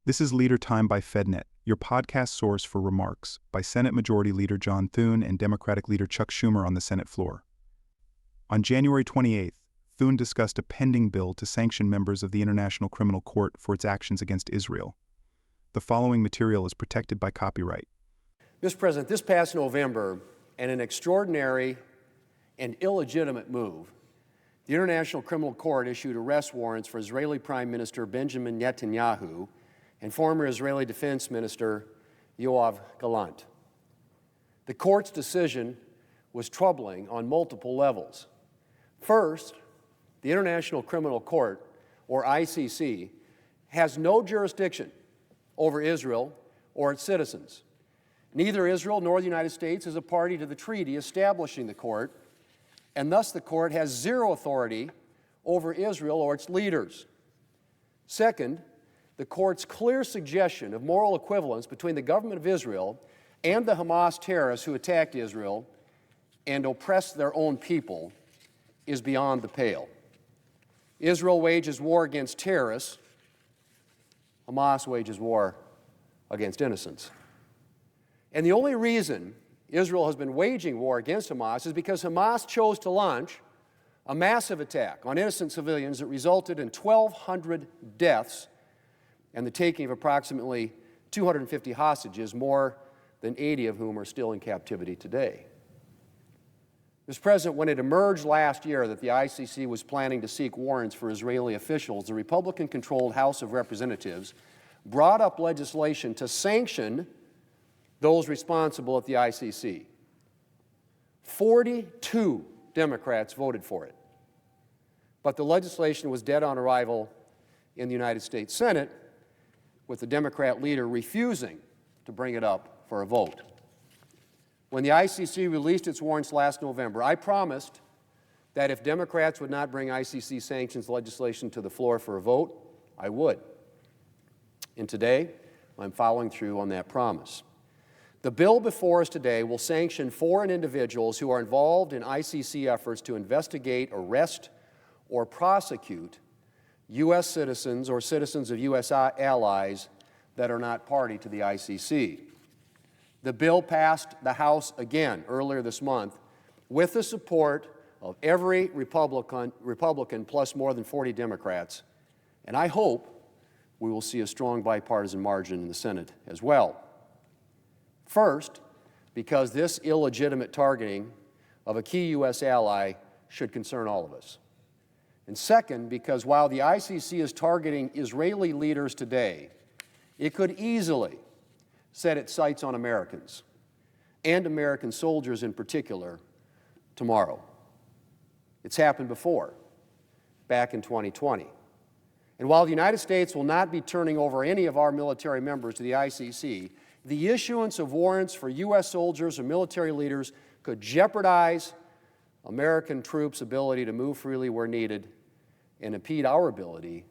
This is Leader Time by FedNet, your podcast source for remarks by Senate Majority Leader John Thune and Democratic Leader Chuck Schumer on the Senate floor. On January 28th, Thune discussed a pending bill to sanction members of the International Criminal Court for its actions against Israel. The following material is protected by copyright. Mr. President, this past November, in an extraordinary and illegitimate move, the International Criminal Court issued arrest warrants for Israeli Prime Minister Benjamin Netanyahu and former Israeli Defense Minister Yoav Gallant. The court's decision was troubling on multiple levels. First, the International Criminal Court, or ICC, has no jurisdiction over Israel or its citizens. Neither Israel nor the United States is a party to the treaty establishing the court, and thus the court has zero authority over Israel or its leaders. Second, the court's clear suggestion of moral equivalence between the government of Israel and the Hamas terrorists who attacked Israel and oppressed their own people is beyond the pale. Israel wages war against terrorists. Hamas wages war against innocents. And the only reason Israel has been waging war against Hamas is because Hamas chose to launch a massive attack on innocent civilians that resulted in 1,200 deaths and the taking of approximately 250 hostages, more than 80 of whom are still in captivity today. Mr. President, when it emerged last year that the ICC was planning to seek warrants for Israeli officials, the Republican-controlled House of Representatives brought up legislation to sanction those responsible at the ICC. 42 Democrats voted for it. But the legislation was dead on arrival in the United States Senate, with the Democrat leader refusing to bring it up for a vote. When the ICC released its warrants last November, I promised that if Democrats would not bring ICC sanctions legislation to the floor for a vote, I would. And today, I'm following through on that promise. The bill before us today will sanction foreign individuals who are involved in ICC efforts to investigate, arrest, or prosecute U.S. citizens or citizens of U.S. allies that are not party to the ICC. The bill passed the House again earlier this month with the support of every Republican plus more than 40 Democrats, and I hope we will see a strong bipartisan margin in the Senate as well. First, because this illegitimate targeting of a key U.S. ally should concern all of us. And second, because while the ICC is targeting Israeli leaders today, it could easily set its sights on Americans, and American soldiers in particular, tomorrow. It's happened before, back in 2020. And while the United States will not be turning over any of our military members to the ICC, the issuance of warrants for U.S. soldiers or military leaders could jeopardize American troops' ability to move freely where needed and impede our ability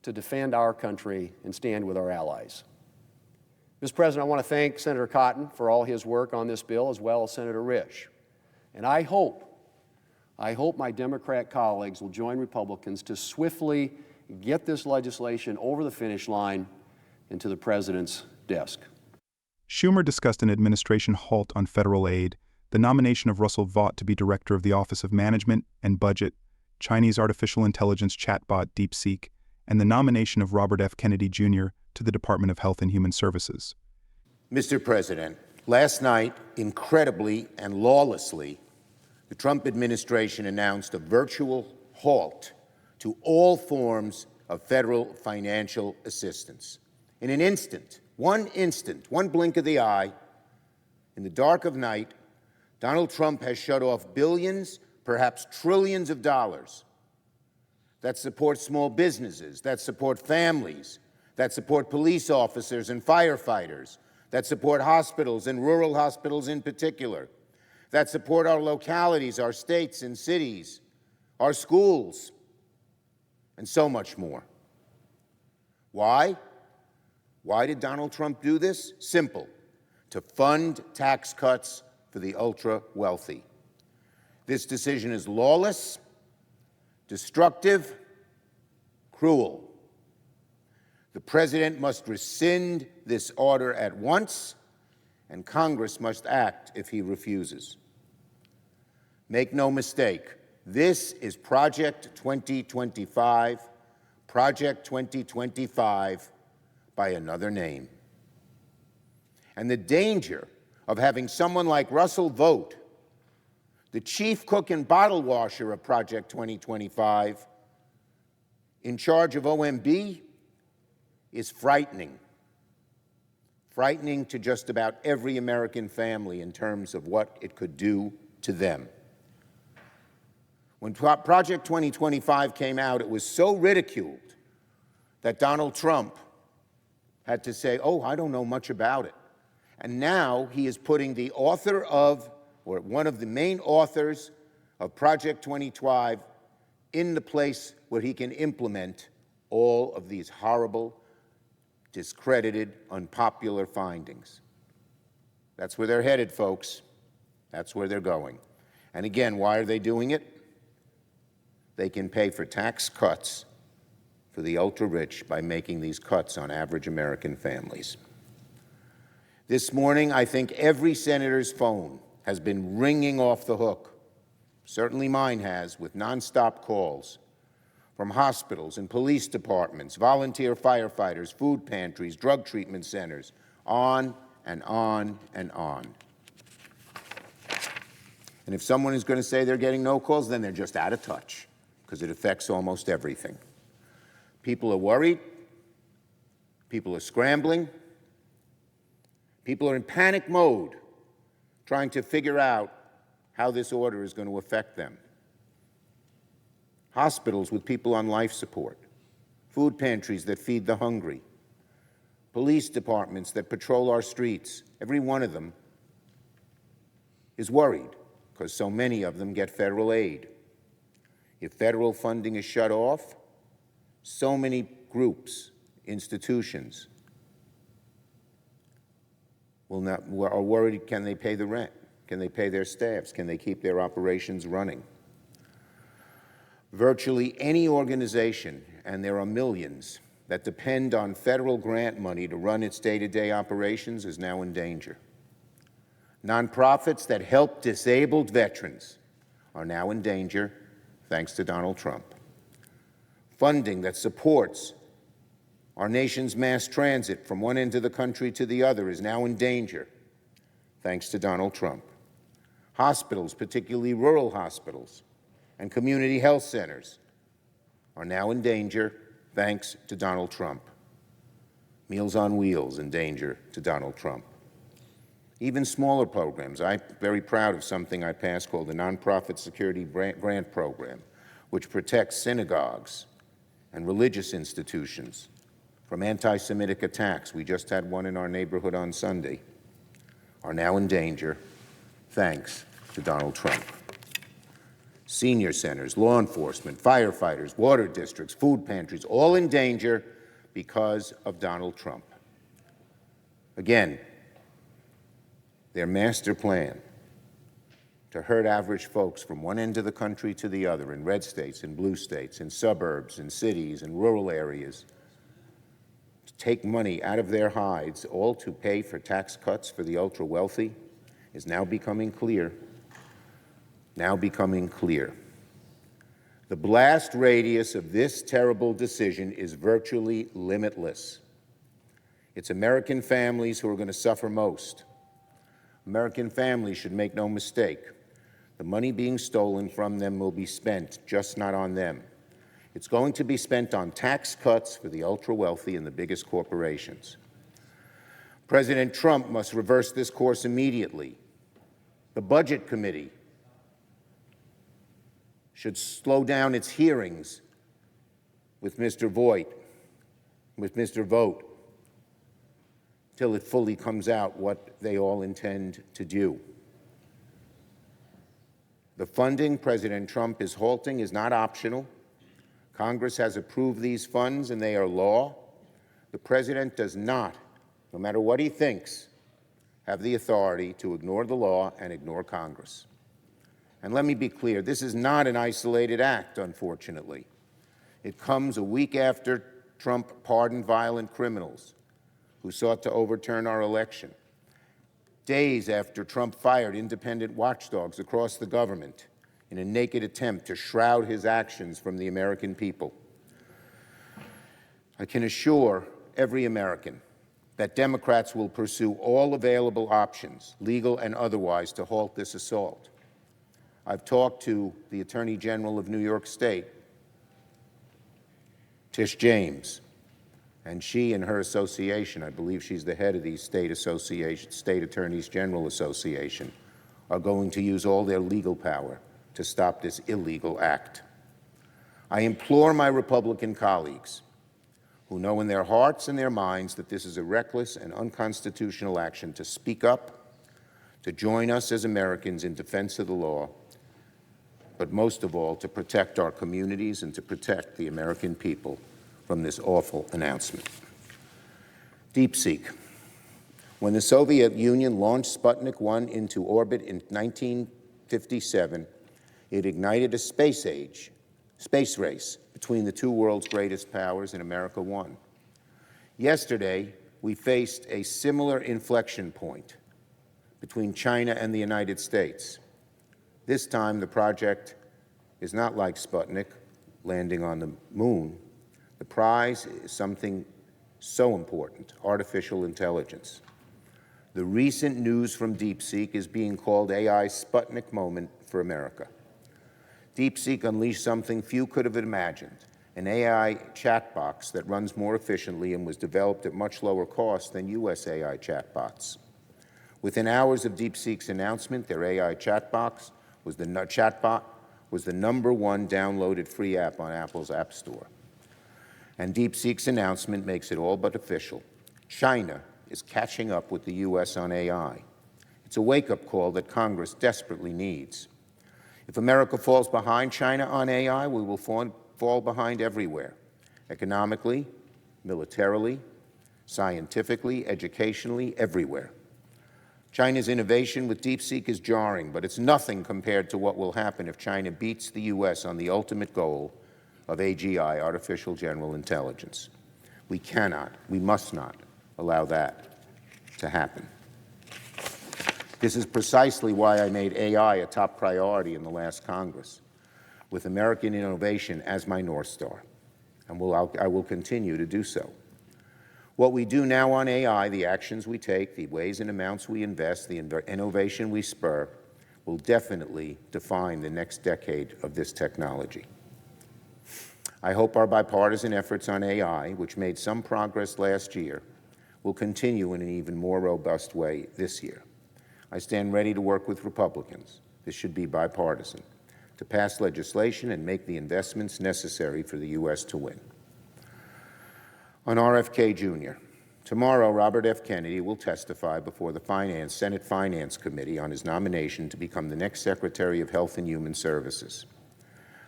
to defend our country and stand with our allies. Mr. President, I want to thank Senator Cotton for all his work on this bill, as well as Senator Risch. And I hope my Democrat colleagues will join Republicans to swiftly get this legislation over the finish line and to the President's desk. Schumer discussed an administration halt on federal aid, the nomination of Russell Vought to be director of the Office of Management and Budget, Chinese artificial intelligence chatbot DeepSeek, and the nomination of Robert F. Kennedy, Jr. to the Department of Health and Human Services. Mr. President, last night, incredibly and lawlessly, the Trump administration announced a virtual halt to all forms of federal financial assistance. In an instant, one blink of the eye, in the dark of night, Donald Trump has shut off billions, perhaps trillions of dollars that support small businesses, that support families, that support police officers and firefighters, that support hospitals and rural hospitals in particular, that support our localities, our states and cities, our schools, and so much more. Why? Why did Donald Trump do this? Simple: to fund tax cuts for the ultra-wealthy. This decision is lawless, destructive, cruel. The President must rescind this order at once, and Congress must act if he refuses. Make no mistake, this is Project 2025, Project 2025 by another name. And the danger of having someone like Russell Vought, the chief cook and bottle washer of Project 2025, in charge of OMB is frightening. Frightening to just about every American family in terms of what it could do to them. When Project 2025 came out, it was so ridiculed that Donald Trump had to say, oh, I don't know much about it. And now he is putting the author of, or one of the main authors of Project 2025 in the place where he can implement all of these horrible, discredited, unpopular findings. That's where they're headed, folks. That's where they're going. And again, why are they doing it? They can pay for tax cuts for the ultra-rich by making these cuts on average American families. This morning, I think every senator's phone has been ringing off the hook. Certainly mine has, with nonstop calls from hospitals and police departments, volunteer firefighters, food pantries, drug treatment centers, on and on and on. And if someone is going to say they're getting no calls, then they're just out of touch, because it affects almost everything. People are worried. People are scrambling. People are in panic mode, trying to figure out how this order is going to affect them. Hospitals with people on life support, food pantries that feed the hungry, police departments that patrol our streets, every one of them is worried because so many of them get federal aid. If federal funding is shut off, so many groups, institutions are worried, can they pay the rent? Can they pay their staffs? Can they keep their operations running? Virtually any organization, and there are millions, that depend on federal grant money to run its day-to-day operations is now in danger. Nonprofits that help disabled veterans are now in danger, thanks to Donald Trump. Funding that supports our nation's mass transit from one end of the country to the other is now in danger, thanks to Donald Trump. Hospitals, particularly rural hospitals, and community health centers are now in danger, thanks to Donald Trump. Meals on Wheels in danger to Donald Trump. Even smaller programs. I'm very proud of something I passed called the Nonprofit Security Grant Program, which protects synagogues and religious institutions from anti-Semitic attacks. We just had one in our neighborhood on Sunday. Are now in danger, thanks to Donald Trump. Senior centers, law enforcement, firefighters, water districts, food pantries, all in danger because of Donald Trump. Again, their master plan to hurt average folks from one end of the country to the other, in red states, in blue states, in suburbs, in cities, in rural areas, to take money out of their hides, all to pay for tax cuts for the ultra-wealthy, is now becoming clear. Now becoming clear. The blast radius of this terrible decision is virtually limitless. It's American families who are going to suffer most. American families should make no mistake. The money being stolen from them will be spent, just not on them. It's going to be spent on tax cuts for the ultra-wealthy and the biggest corporations. President Trump must reverse this course immediately. The Budget Committee should slow down its hearings with Mr. Vought, till it fully comes out what they all intend to do. The funding President Trump is halting is not optional. Congress has approved these funds and they are law. The President does not, no matter what he thinks, have the authority to ignore the law and ignore Congress. And let me be clear, this is not an isolated act, unfortunately. It comes a week after Trump pardoned violent criminals who sought to overturn our election. Days after Trump fired independent watchdogs across the government in a naked attempt to shroud his actions from the American people. I can assure every American that Democrats will pursue all available options, legal and otherwise, to halt this assault. I've talked to the Attorney General of New York State, Tish James, and she and her association, I believe she's the head of the State Attorneys General Association, are going to use all their legal power to stop this illegal act. I implore my Republican colleagues, who know in their hearts and their minds that this is a reckless and unconstitutional action, to speak up, to join us as Americans in defense of the law, but most of all, to protect our communities and to protect the American people from this awful announcement. DeepSeek. When the Soviet Union launched Sputnik 1 into orbit in 1957, it ignited a space race between the two world's greatest powers, and America won. Yesterday, we faced a similar inflection point between China and the United States. This time, the project is not like Sputnik, landing on the moon. The prize is something so important: artificial intelligence. The recent news from DeepSeek is being called AI's Sputnik moment for America. DeepSeek unleashed something few could have imagined, an AI chat box that runs more efficiently and was developed at much lower cost than U.S. AI chatbots. Within hours of DeepSeek's announcement, their AI chatbot was the #1 downloaded free app on Apple's App Store. And DeepSeek's announcement makes it all but official. China is catching up with the U.S. on AI. It's a wake-up call that Congress desperately needs. If America falls behind China on AI, we will fall behind everywhere: economically, militarily, scientifically, educationally, everywhere. China's innovation with DeepSeek is jarring, but it's nothing compared to what will happen if China beats the U.S. on the ultimate goal of AGI, artificial general intelligence. We cannot, we must not allow that to happen. This is precisely why I made AI a top priority in the last Congress, with American innovation as my North Star, and I will continue to do so. What we do now on AI, the actions we take, the ways and amounts we invest, the innovation we spur, will definitely define the next decade of this technology. I hope our bipartisan efforts on AI, which made some progress last year, will continue in an even more robust way this year. I stand ready to work with Republicans, this should be bipartisan, to pass legislation and make the investments necessary for the U.S. to win. On RFK Jr., tomorrow Robert F. Kennedy will testify before the Senate Finance Committee on his nomination to become the next Secretary of Health and Human Services.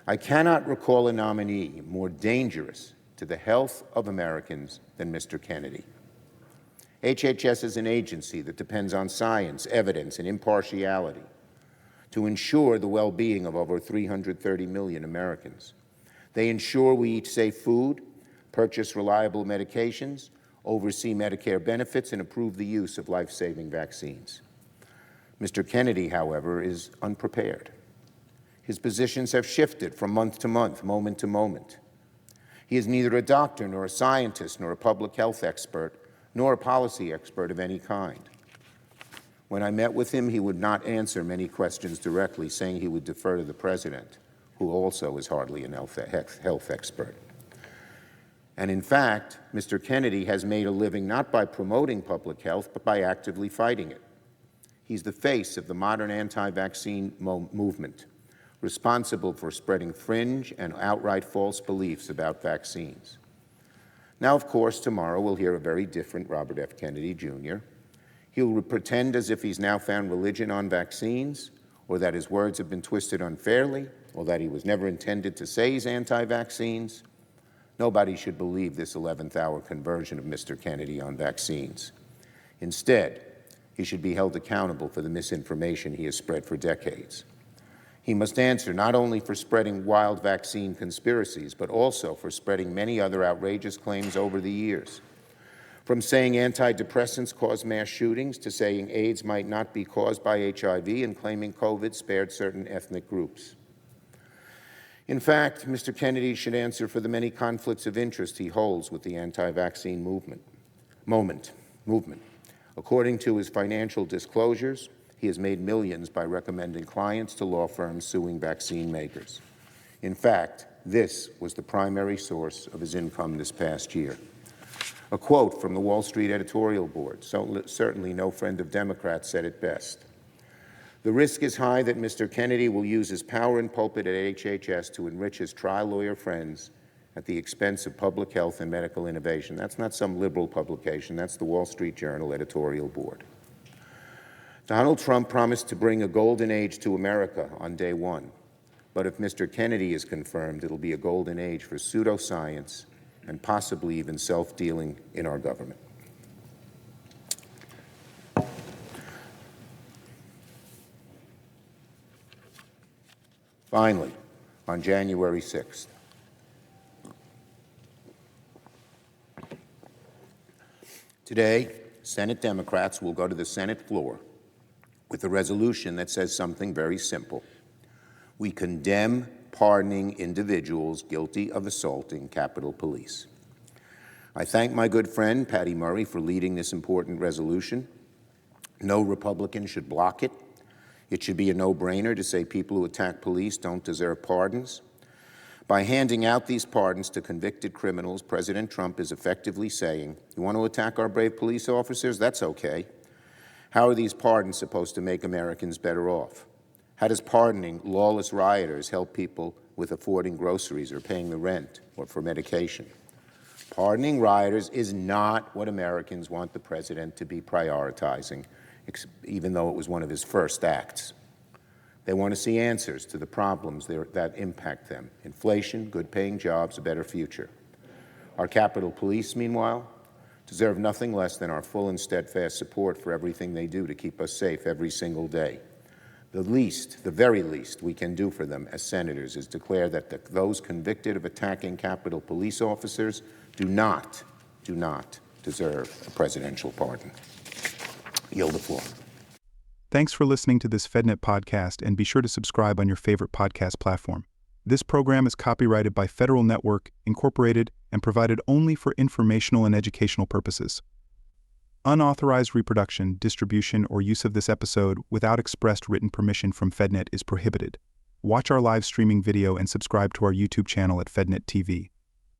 I cannot recall a nominee more dangerous to the health of Americans than Mr. Kennedy. HHS is an agency that depends on science, evidence, and impartiality to ensure the well-being of over 330 million Americans. They ensure we eat safe food, purchase reliable medications, oversee Medicare benefits, and approve the use of life-saving vaccines. Mr. Kennedy, however, is unprepared. His positions have shifted from month to month, moment to moment. He is neither a doctor, nor a scientist, nor a public health expert, nor a policy expert of any kind. When I met with him, he would not answer many questions directly, saying he would defer to the president, who also is hardly a health expert. And in fact, Mr. Kennedy has made a living not by promoting public health, but by actively fighting it. He's the face of the modern anti-vaccine movement, responsible for spreading fringe and outright false beliefs about vaccines. Now, of course, tomorrow we'll hear a very different Robert F. Kennedy, Jr. He'll pretend as if he's now found religion on vaccines, or that his words have been twisted unfairly, or that he was never intended to say he's anti-vaccines. Nobody should believe this 11th-hour conversion of Mr. Kennedy on vaccines. Instead, he should be held accountable for the misinformation he has spread for decades. He must answer not only for spreading wild vaccine conspiracies, but also for spreading many other outrageous claims over the years. From saying antidepressants cause mass shootings to saying AIDS might not be caused by HIV and claiming COVID spared certain ethnic groups. In fact, Mr. Kennedy should answer for the many conflicts of interest he holds with the anti-vaccine movement. According to his financial disclosures, he has made millions by recommending clients to law firms suing vaccine makers. In fact, this was the primary source of his income this past year. A quote from the Wall Street editorial board, certainly no friend of Democrats, said it best. The risk is high that Mr. Kennedy will use his power and pulpit at HHS to enrich his trial lawyer friends at the expense of public health and medical innovation. That's not some liberal publication. That's the Wall Street Journal editorial board. Donald Trump promised to bring a golden age to America on day one. But if Mr. Kennedy is confirmed, it'll be a golden age for pseudoscience and possibly even self-dealing in our government. Finally, on January 6th, today, Senate Democrats will go to the Senate floor with a resolution that says something very simple. We condemn pardoning individuals guilty of assaulting Capitol Police. I thank my good friend Patty Murray for leading this important resolution. No Republican should block it. It should be a no-brainer to say people who attack police don't deserve pardons. By handing out these pardons to convicted criminals, President Trump is effectively saying, you want to attack our brave police officers? That's okay. How are these pardons supposed to make Americans better off? How does pardoning lawless rioters help people with affording groceries or paying the rent or for medication? Pardoning rioters is not what Americans want the president to be prioritizing, even though it was one of his first acts. They want to see answers to the problems that impact them: inflation, good-paying jobs, a better future. Our Capitol Police, meanwhile, deserve nothing less than our full and steadfast support for everything they do to keep us safe every single day. The very least we can do for them as senators is declare that those convicted of attacking Capitol Police officers do not deserve a presidential pardon. Yield the floor. Thanks for listening to this FedNet podcast, and be sure to subscribe on your favorite podcast platform. This program is copyrighted by Federal Network, Incorporated, and provided only for informational and educational purposes. Unauthorized reproduction, distribution, or use of this episode without expressed written permission from FedNet is prohibited. Watch our live streaming video and subscribe to our YouTube channel at FedNet TV.